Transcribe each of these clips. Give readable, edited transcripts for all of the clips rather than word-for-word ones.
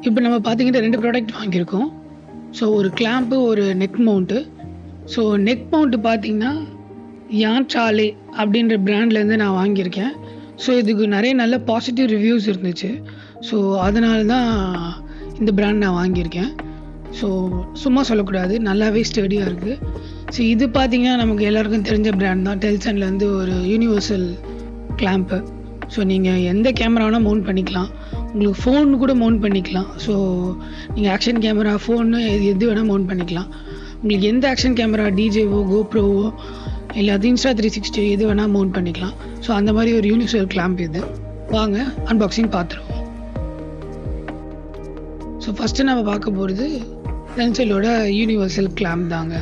இப்போ நம்ம பார்த்தீங்கன்னா 2 ப்ராடக்ட் வாங்கியிருக்கோம். ஸோ ஒரு கிளாம்ப்பு, ஒரு neck mount. So neck mount பார்த்தீங்கன்னா, யான் சாலே அப்படின்ற பிராண்ட்லேருந்து நான் வாங்கியிருக்கேன். ஸோ இதுக்கு நெறைய நல்ல பாசிட்டிவ் ரிவ்யூஸ் இருந்துச்சு. ஸோ அதனால தான் இந்த பிராண்ட் நான் வாங்கியிருக்கேன். ஸோ சும்மா சொல்லக்கூடாது. நல்லாவே ஸ்டடியா இருக்கு. ஸோ இது பார்த்தீங்கன்னா, நமக்கு எல்லாருக்கும் தெரிஞ்ச பிராண்ட் தான். டெல்சன்லேருந்து ஒரு யூனிவர்சல் கிளாம்ப்பு. ஸோ நீங்க எந்த கேமரா வேணா மவுண்ட் பண்ணிக்கலாம். உங்களுக்கு ஃபோன் கூட மவுண்ட் பண்ணிக்கலாம். ஸோ நீங்க ஆக்ஷன் கேமரா, ஃபோனு எது வேணா மவுண்ட் பண்ணிக்கலாம். உங்களுக்கு எந்த ஆக்ஷன் கேமரா டிஜேவோ, கோப்ரோவோ இல்ல அது இன்ஸ்டா 360 எது வேணா மவுண்ட் பண்ணிக்கலாம். ஸோ அந்த மாரி ஒரு யூனிவர்சல் கிளாம்ப் இது. வாங்க அன்பாக்சிங் பார்த்துருவோம். ஸோ ஃபர்ஸ்ட்டு நம்ம பார்க்க போறது டெல்சனோட யூனிவர்சல் கிளாம்ப் தாங்க.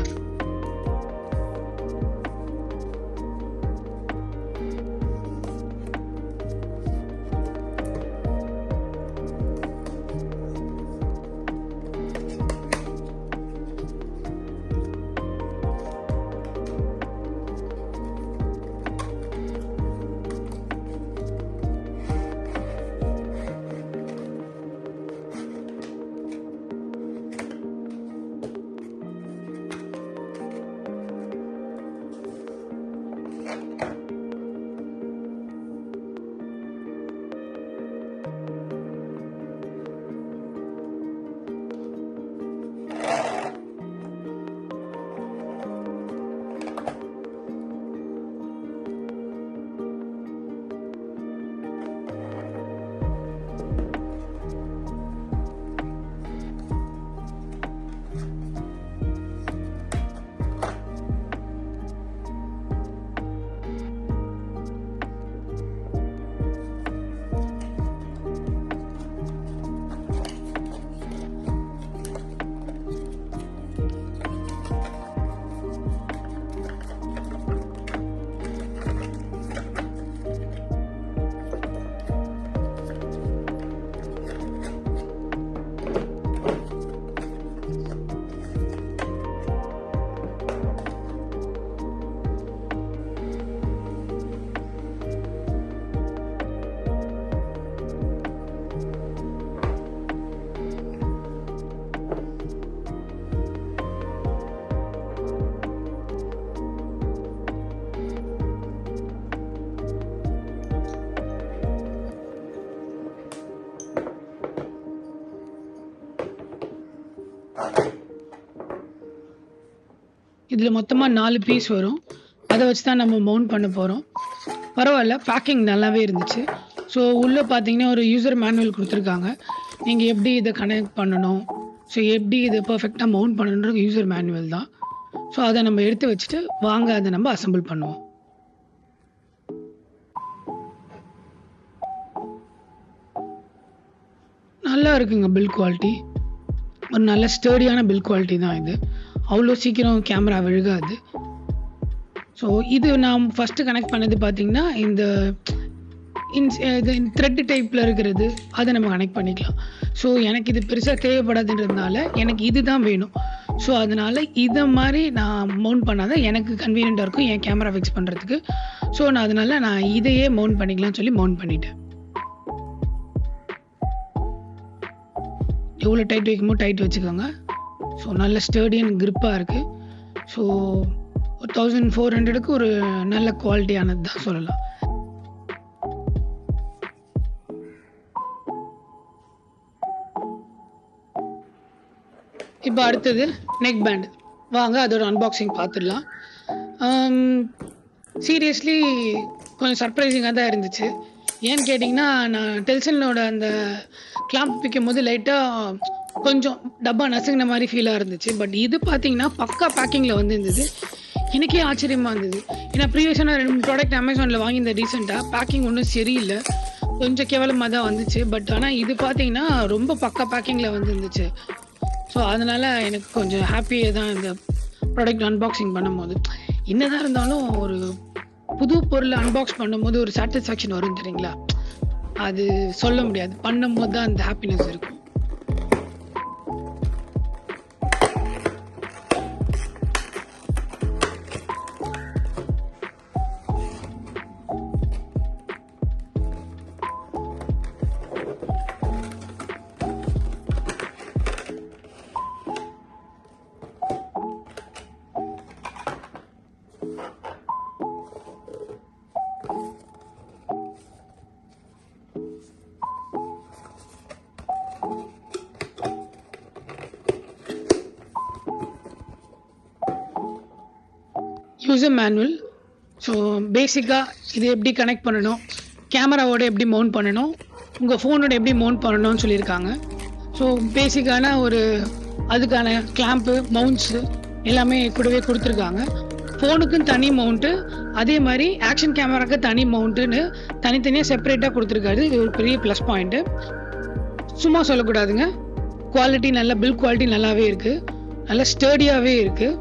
இதில் மொத்தமா 4 பீஸ் வரும். அதை வச்சு தான் நம்ம மவுண்ட் பண்ண போறோம். பரவாயில்ல, பேக்கிங் நல்லாவே இருந்துச்சு. ஸோ உள்ள பார்த்தீங்கன்னா, ஒரு யூசர் மேனுவல் குடுத்துருக்காங்க. நீங்க எப்படி இத கனெக்ட் பண்ணணும், ஸோ எப்படி இத பெர்ஃபெக்ட்டா மவுண்ட் பண்ணணும்ன்ற யூசர் மேனுவல் தான். ஸோ அத நம்ம எடுத்து வச்சுட்டு, வாங்க அத நம்ம அசெம்பிள் பண்ணுவோம். நல்லா இருக்குங்க பில்ட் குவாலிட்டி. ஒரு நல்ல ஸ்டர்டியான பில்ட் குவாலிட்டி தான் இது. அவ்வளோ சீக்கிரம் கேமரா விழுகாது. ஸோ இது நான் ஃபர்ஸ்ட்டு கனெக்ட் பண்ணது பார்த்தீங்கன்னா, இந்த இது த்ரெட் டைப்ல இருக்கிறது, அத நம்ம கனெக்ட் பண்ணிக்கலாம். ஸோ எனக்கு இது பெருசா தேவைப்படாதுன்றதுனால, எனக்கு இதுதான் வேணும். ஸோ அதனால இத மாரி நான் மவுண்ட் பண்ணா தான் எனக்கு கன்வீனியன்ட்டா இருக்கும், என் கேமரா ஃபிக்ஸ் பண்றதுக்கு. ஸோ அதனால நான் இதையே மவுண்ட் பண்ணிக்கலாம்னு சொல்லி மவுண்ட் பண்ணிட்டேன். எவ்வளோ டைட் வைக்குமோ டைட் வச்சுக்கோங்க. ஸோ நல்ல ஸ்டர்டி அண்ட் கிரிப்பா இருக்கு. ஸோ 1400க்கு ஒரு நல்ல குவாலிட்டியானது தான் சொல்லலாம். இப்போ அடுத்தது நெக் பேண்ட். வாங்க அதோட அன்பாக்சிங் பார்த்துடலாம். சீரியஸ்லி கொஞ்சம் சர்ப்ரைசிங்காக தான் இருந்துச்சு. ஏன்னு கேட்டிங்கன்னா, நான் டெல்சனோட அந்த கிளாம்ப் வைக்கும்போது லைட்டாக கொஞ்சம் டப்பா நசுங்கின மாதிரி ஃபீலாக இருந்துச்சு. பட் இது பார்த்தீங்கன்னா பக்கா பேக்கிங்கில் வந்து இருந்தது. எனக்கே ஆச்சரியமாக இருந்தது. ஏன்னா ப்ரீவியஸாக நான் 2 ப்ராடக்ட் அமேசானில் வாங்கியிருந்தேன் ரீசெண்டாக. பேக்கிங் ஒன்றும் சரியில்லை, கொஞ்சம் கேவலமாக தான் வந்துச்சு. பட் ஆனால் இது பார்த்தீங்கன்னா ரொம்ப பக்கா பேக்கிங்கில் வந்து இருந்துச்சு. ஸோ அதனால் எனக்கு கொஞ்சம் ஹாப்பியாக தான் இந்த ப்ராடக்ட் அன்பாக்சிங் பண்ணும்போது. என்னதான் இருந்தாலும் ஒரு புது பொருளை அன்பாக்ஸ் பண்ணும்போது ஒரு சாட்டிஸ்ஃபேக்ஷன் வரும் தெரியுங்களா? அது சொல்ல முடியாது. பண்ணும்போது தான் அந்த ஹாப்பினஸ் இருக்கும். User manual. ஸோ பேசிக்காக இது எப்படி கனெக்ட் பண்ணணும், கேமராவோட எப்படி மவுண்ட் பண்ணணும், உங்கள் ஃபோனோட எப்படி மவுண்ட் பண்ணணும்னு சொல்லியிருக்காங்க. ஸோ பேசிக்கான ஒரு அதுக்கான கிளாம்ப்பு, மவுண்ட்ஸு எல்லாமே கூடவே கொடுத்துருக்காங்க. ஃபோனுக்குன்னு தனி மவுண்ட்டு, அதே மாதிரி ஆக்ஷன் கேமராவுக்கு தனி மவுண்ட்டுன்னு தனித்தனியாக செப்பரேட்டாக கொடுத்துருக்காரு. இது ஒரு பெரிய ப்ளஸ் பாயிண்ட்டு. சும்மா சொல்லக்கூடாதுங்க, குவாலிட்டி நல்ல பில்ட் குவாலிட்டி நல்லாவே இருக்குது, நல்ல ஸ்டர்டியாகவே இருக்குது.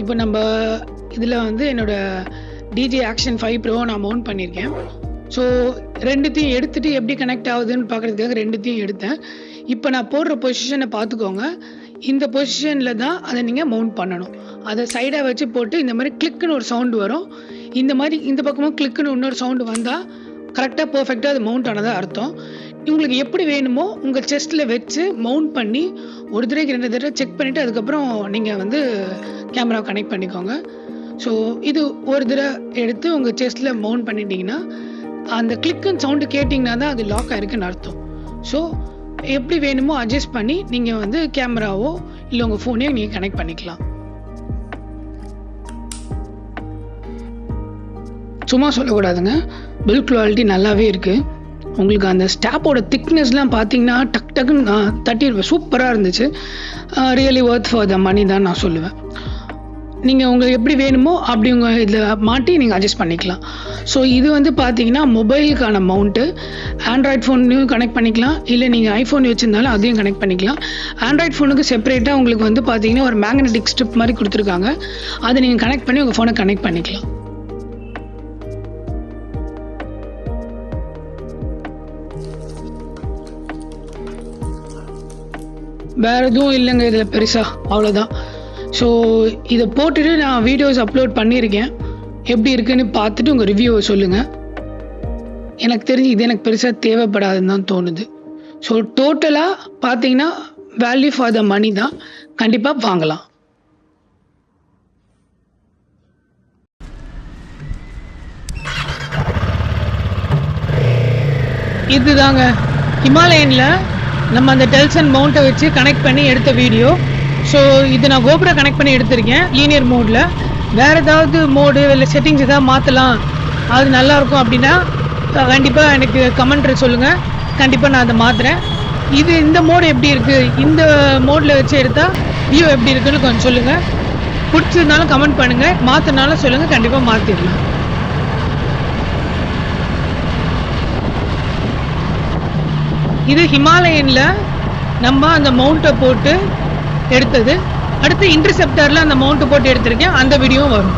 இப்போ நம்ம இதில் வந்து என்னோடய DJI Action 5 Pro நான் மவுண்ட் பண்ணியிருக்கேன். ஸோ ரெண்டுத்தையும் எடுத்துகிட்டு எப்படி கனெக்ட் ஆகுதுன்னு பார்க்குறதுக்காக ரெண்டுத்தையும் எடுத்தேன். இப்போ நான் போடுற பொசிஷனை பார்த்துக்கோங்க. இந்த பொசிஷனில் தான் அதை நீங்கள் மவுண்ட் பண்ணணும். அதை சைடாக வச்சு போட்டு இந்த மாதிரி கிளிக்குன்னு ஒரு சவுண்டு வரும். இந்த மாதிரி இந்த பக்கமும் கிளிக்குன்னு இன்னொரு சவுண்டு வந்தால் கரெக்டாக பர்ஃபெக்டாக அது மவுண்ட் ஆனதாக அர்த்தம். உங்களுக்கு எப்படி வேணுமோ உங்கள் செஸ்ட்டில் வச்சு மவுண்ட் பண்ணி ஒரு தடவைக்கு 2 தடவை செக் பண்ணிவிட்டு அதுக்கப்புறம் நீங்கள் வந்து கேமரா கனெக்ட் பண்ணிக்கோங்க. ஸோ இது ஒரு தடவை எடுத்து உங்கள் செஸ்ட்டில் மவுண்ட் பண்ணிட்டீங்கன்னா அந்த கிளிக்குன்னு சவுண்டு கேட்டிங்கன்னா தான் அது லாக் ஆகிருக்குன்னு அர்த்தம். ஸோ எப்படி வேணுமோ அட்ஜஸ்ட் பண்ணி நீங்கள் வந்து கேமராவோ இல்லை உங்கள் ஃபோனையோ நீங்கள் கனெக்ட் பண்ணிக்கலாம். சும்மா சொல்லக்கூடாதுங்க, பில்ட் குவாலிட்டி நல்லாவே இருக்குது. உங்களுக்கு அந்த ஸ்டாப்போட திக்னஸ்லாம் பார்த்தீங்கன்னா டக்குன்னு தட்டி சூப்பராக இருந்துச்சு. ரியலி ஒர்த் ஃபார் த மணி தான் நான் சொல்லுவேன். நீங்கள் உங்களுக்கு எப்படி வேணுமோ அப்படி உங்கள் இதில் மாட்டி நீங்கள் அட்ஜஸ்ட் பண்ணிக்கலாம். ஸோ இது வந்து பார்த்தீங்கன்னா மொபைலுக்கான மவுண்ட்டு. ஆண்ட்ராய்ட் ஃபோன்லையும் கனெக்ட் பண்ணிக்கலாம், இல்லை நீங்கள் ஐஃபோன் வச்சுருந்தாலும் அதையும் கனெக்ட் பண்ணிக்கலாம். ஆண்ட்ராய்ட் ஃபோனுக்கு செப்பரேட்டாக உங்களுக்கு வந்து பார்த்தீங்கன்னா ஒரு மேக்னெட்டிக் ஸ்ட்ரிப் மாதிரி கொடுத்துருக்காங்க. அதை நீங்கள் கனெக்ட் பண்ணி உங்கள் ஃபோனை கனெக்ட் பண்ணிக்கலாம். வேறு எதுவும் இல்லைங்க இதில் பெருசாக, அவ்வளோதான். ஸோ இதை போட்டுட்டு நான் வீடியோஸ் அப்லோட் பண்ணியிருக்கேன். எப்படி இருக்குன்னு பார்த்துட்டு உங்கள் ரிவ்யூவை சொல்லுங்கள். எனக்கு தெரிஞ்சு இது எனக்கு பெருசாக தேவைப்படாதுன்னு தான் தோணுது. ஸோ டோட்டலாக பார்த்தீங்கன்னா வேல்யூ ஃபார் த மணி தான், கண்டிப்பாக வாங்கலாம். இதுதாங்க ஹிமாலயனில் நம்ம அந்த டெல்சன் மவுண்ட்டை வச்சு கனெக்ட் பண்ணி எடுத்த வீடியோ. ஸோ இது நான் கோபுரா கனெக்ட் பண்ணி எடுத்திருக்கேன் லீனியர் மோடில். வேறு ஏதாவது மோடு இல்லை செட்டிங்ஸ் எதாவது மாற்றலாம், அது நல்லாயிருக்கும் அப்படின்னா கண்டிப்பாக எனக்கு கமெண்ட்டில் சொல்லுங்கள். கண்டிப்பாக நான் அதை மாற்றுறேன். இந்த மோடு எப்படி இருக்குது, இந்த மோடில் வச்சு எடுத்தால் வியூ எப்படி இருக்குன்னு கொஞ்சம் சொல்லுங்கள். பிடிச்சிருந்தாலும் கமெண்ட் பண்ணுங்கள், மாற்றினாலும் சொல்லுங்கள், கண்டிப்பாக மாற்றிடலாம். இது ஹிமாலயனில் நம்ம அந்த மவுண்ட்டை போட்டு எடுத்தது. அடுத்து இன்டர்செப்டரில் அந்த மவுண்ட்டை போட்டு எடுத்திருக்கேன், அந்த வீடியோவும் வரும்.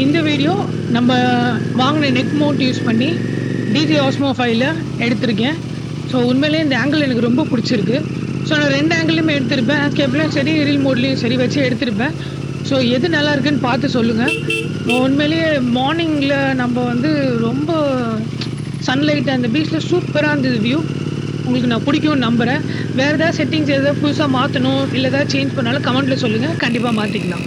இந்த வீடியோ நம்ம வாங்கின நெக் மவுண்ட் யூஸ் பண்ணி டிஜே ஆஸ்மோ 5ல எடுத்திருக்கேன். ஸோ உண்மையிலேயே இந்த ஆங்கிள் எனக்கு ரொம்ப பிடிச்சிருக்கு. ஸோ நான் 2 ஆங்கிளுமே எடுத்திருப்பேன். கேப்லையும் சரி ரீல் மோட்லேயும் சரி வச்சு எடுத்திருப்பேன். ஸோ எது நல்லா இருக்குன்னு பார்த்து சொல்லுங்கள். உண்மையிலேயே மார்னிங்கில் நம்ம வந்து ரொம்ப சன்லைட் அந்த பீச்சில் சூப்பராக இருந்தது வியூ. உங்களுக்கு நான் பிடிக்கும்னு நம்புகிறேன். வேறு ஏதாவது செட்டிங்ஸ் எதாவது புதுசாக மாற்றணும் இல்லை ஏதாவது சேஞ்ச் பண்ணாலும் கமெண்ட்டில் சொல்லுங்கள், கண்டிப்பாக மாற்றிக்கலாம்.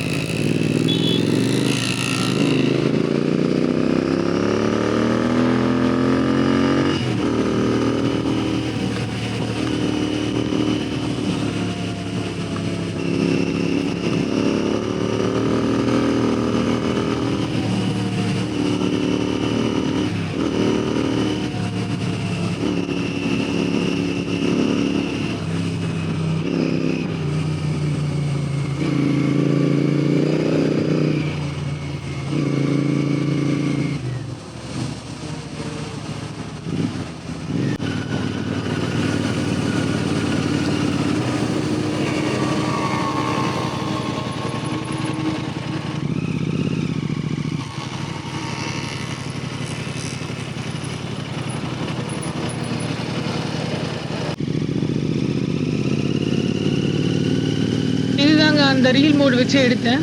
இதுதாங்க அந்த ரீல் மோட் வச்சு எடுத்தேன்.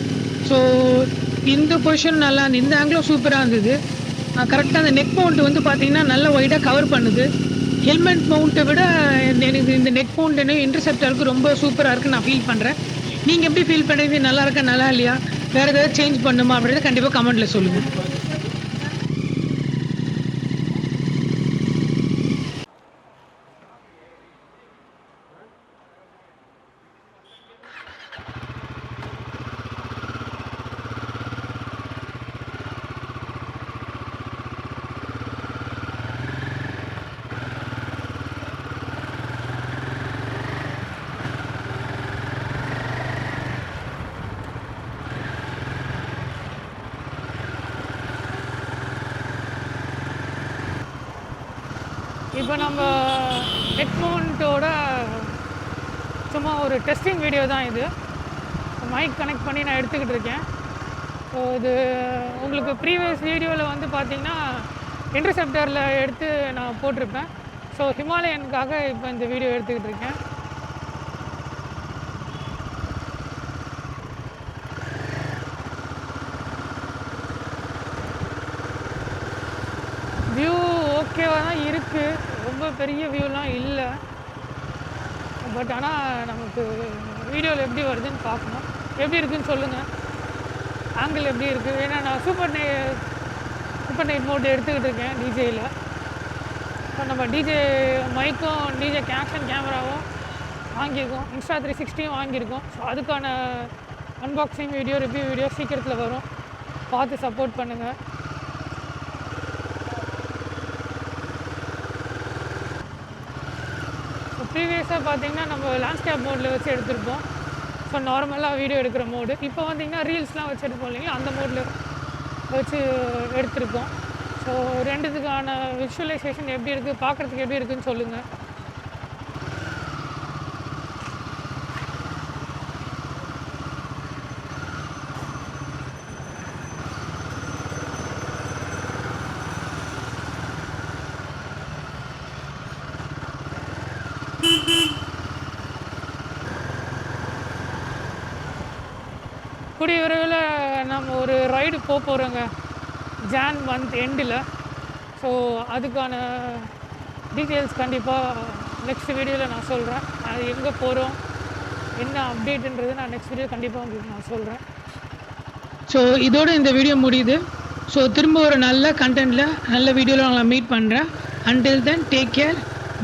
ஸோ இந்த பொசிஷன் நல்லா இருந்தது, இந்த ஆங்கிளும் சூப்பராக இருந்தது. கரெக்டாக அந்த நெக் மவுண்ட் வந்து பார்த்தீங்கன்னா நல்லா ஒய்டாக கவர் பண்ணுது. ஹெல்மெட் மவுண்ட்டை விட எனக்கு இந்த நெக் மவுண்ட் என்ன இன்டர்செப்டருக்கு ரொம்ப சூப்பராக இருக்குன்னு நான் ஃபீல் பண்ணுறேன். நீங்கள் எப்படி ஃபீல் பண்ணுறீங்க? நல்லா இருக்கா நல்லா இல்லையா? வேறு ஏதாவது சேஞ்ச் பண்ணுமா அப்படின்றத கண்டிப்பாக கமெண்ட்டில் சொல்லுங்கள். இப்போ நம்ம நெக் மவுண்ட்டோட சும்மா ஒரு டெஸ்டிங் வீடியோ தான் இது. மைக் கனெக்ட் பண்ணி நான் எடுத்துக்கிட்டு இருக்கேன். ஸோ இது உங்களுக்கு ப்ரீவியஸ் வீடியோவில் வந்து பார்த்திங்கன்னா இன்டர்செப்டரில் எடுத்து நான் போட்டிருப்பேன். ஸோ ஹிமாலயனுக்காக இப்போ இந்த வீடியோ எடுத்துக்கிட்டு இருக்கேன். வியூ ஓகேவாக தான் இருக்குது, ரொம்ப பெரிய வியூலாம் இல்லை. பட் ஆனால் நமக்கு வீடியோவில் எப்படி வருதுன்னு பார்க்கணும். எப்படி இருக்குதுன்னு சொல்லுங்கள், ஆங்கிள் எப்படி இருக்குது. ஏன்னா நான் சூப்பர் நைட் மோட் எடுத்துக்கிட்டு இருக்கேன் டிஜேயில். இப்போ நம்ம டிஜே மைக்கும் டிஜே ஆக்ஷன் கேமராவும் வாங்கியிருக்கோம், இன்ஸ்டா 360 வாங்கியிருக்கோம். ஸோ அதுக்கான அன்பாக்சிங் வீடியோ ரிவ்யூ வீடியோ சீக்கிரத்தில் வரும், பார்த்து சப்போர்ட் பண்ணுங்கள். ப்ரீவியஸாக பார்த்திங்கன்னா நம்ம லேண்ட்ஸ்கேப் மோடில் வச்சு எடுத்திருப்போம். ஸோ நார்மலாக வீடியோ எடுக்கிற மோடு. இப்போ பார்த்திங்கன்னா ரீல்ஸ்லாம் வச்சு எடுப்போம் இல்லைங்களா, அந்த மோடில் வச்சு எடுத்திருக்கோம். ஸோ ரெண்டுத்துக்கான விஷுவலைசேஷன் எப்படி இருக்குது, பார்க்குறதுக்கு எப்படி இருக்குதுன்னு சொல்லுங்கள். கூடிய விரைவில் நம்ம ஒரு ரைடு போகிறோங்க ஜான் மந்த் எண்டில். ஸோ அதுக்கான டீட்டெயில்ஸ் கண்டிப்பாக நெக்ஸ்ட் வீடியோவில் நான் சொல்கிறேன். அது எங்கே போகிறோம் என்ன அப்டேட்டுன்றது நான் நெக்ஸ்ட் வீடியோ கண்டிப்பாக உங்களுக்கு நான் சொல்கிறேன். ஸோ இதோடு இந்த வீடியோ முடியுது. ஸோ திரும்ப ஒரு நல்ல கண்டென்ட்டில் நல்ல வீடியோவில் நான் மீட் பண்ணுறேன். Until then, take care.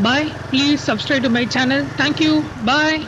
Bye. Please subscribe to my channel. Thank you. Bye.